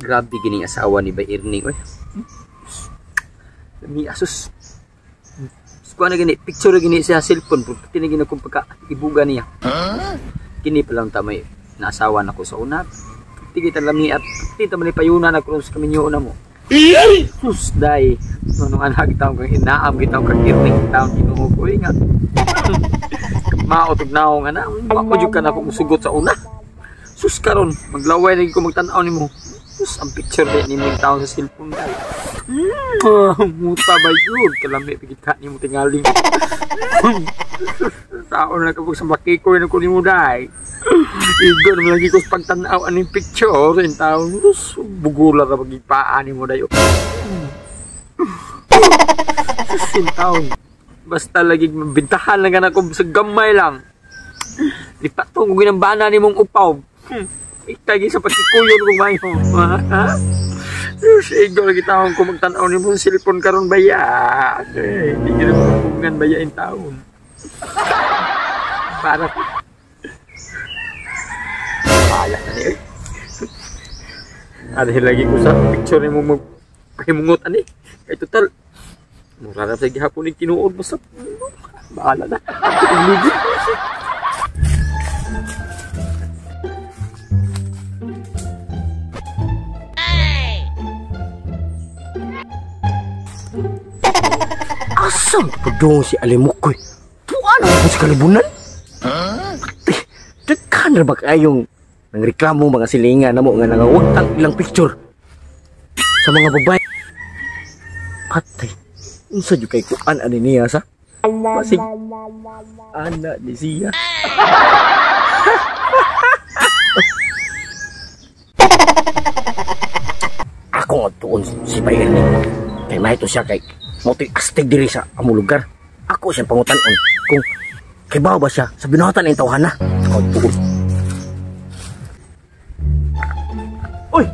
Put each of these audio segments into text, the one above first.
Grabe gini asawa ni Bay Ernie, oy. Lami asus. Kuha na gini, picture na gini sa cellphone, pati na gini kung pagka-ibuga niya. Kini pa lang tamay, naasawa na ko sa una. Pati kita lami at pati tamay payunan na kung sa kaminyo na mo. Sus, day. Nung anak taong kang inaam, kitang kang irning taong kinuukoy nga. Maotog na ako nga na, makujug ka na kung sugot sa una. Sus karon, maglaway na ko magtanaw ni mo. Sus, ang picture din ni mo taong sa cellphone day. Muta ba yun? Kalami, pigit ka ni mo tingaling. Taon na kapag sa makikoy na ko ni mo dahi. Igo naman lagi ko sa pagtanaw aning picture. Yung taon, bugula na magigpaan ni mo dahi. Yung taon, basta lagi mabintahan lang ka na kung sa gamay lang. Di pa itong ginambana ni mong upaw. Itagi sa pagkikuyon kung mayo. Ha? Sigo lagi taon kung magtanaw ni mo sa silipon karon baya. Hindi ka na mapungan baya yung taon. Para ko. Kaya na niyo. Dahil lagi ko sa picture ni mo magpahimungot ani. Kaya total, murarap sa gihapon yung kinuod. Basta, bahala na. Asam pedong si Alimukoy. Tuan ang sa kalibunan. Dekan na ba kayong nangreklamo mga silingan na mo nga nangawag ang ilang picture sa mga babae. Patay. Unsa jud kay kuan ani niya sa? Basig anak ni siya. Ako tuon si Bayer ni. Kay may to siya kay motoy astig diri sa among lugar. Ako siyang pangutan-on kung kay ba siya sa binuhatan ng tawhana. Ako tuon. Uy!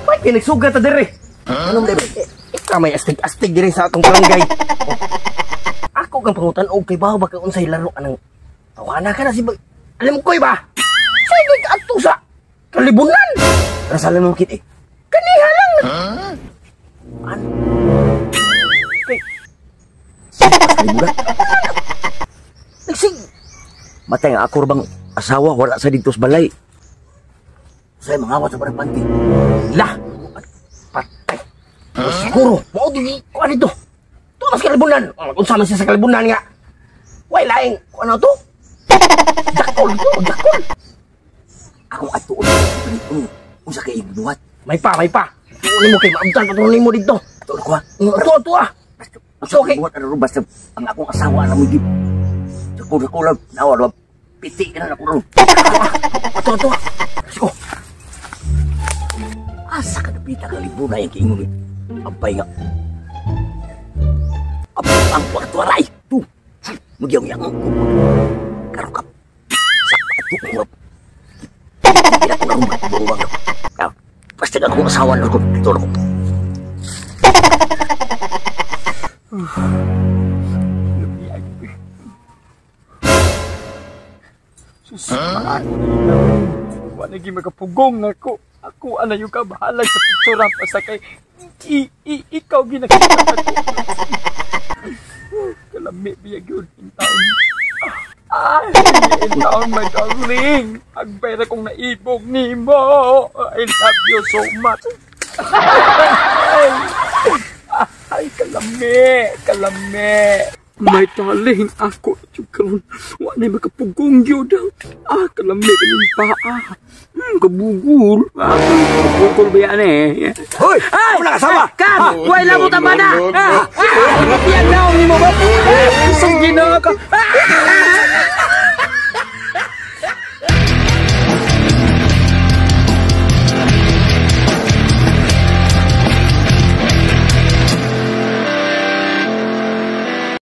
May kinagsugat ta diri. Anong diri? May astig-astig diri sa atong barangay. Ako kang pangutan-on kay ba ka unsay laro anang tawhana ka na si alam ko ba? Sige ka ato sa kalibunan. Rasala mo kit eh. Kaniha lang. Ano? Nagsig matay nga ako bang asawa wala sa dito sa balay. Say mangawat sa barang panty. Lah patay. Siguro mao di ko ano to. Tumas kalibunan. Unsa man siya sa kalibunan nga. Way laing ano to? Dakol to, dakol. Ako atuon. Unsa kay igbuhat? May pa. Tuon mo kay maabtan patuloy mo dito. Tuon ko. Tuwa. Okay. Buat ada rubas ang akong asawa na mo gib. Kulang nawa piti ka na ako. Ato. Siko. Asa ka napita ka libunan yung kiingon. Abay nga. Abay ang pagtuwaray. Tu. Magyang-yang ko. Karo ka. Sa ato kurap. Tidak ko na rumah buwang. Pasti ka akong asawa na ko. Ito na ko. Susaan wala naging magapugong ako. Ako ana yung kabahalag sa picture pa kay ikaw ginakita ko. Kalami biyag yun in taon. In taon my darling. Agbay na kong naibog ni mo. I love you so much. Ay, kalami. May taling ako karon wala makapugong gyud. Kalami kaning paa. Kabugol. Kabugol ba yan eh? Hoy! Ay! Wala kasawa! Kam! Way lang mo tama na! Yan na! Hindi mo ba? Isang ginawa ka!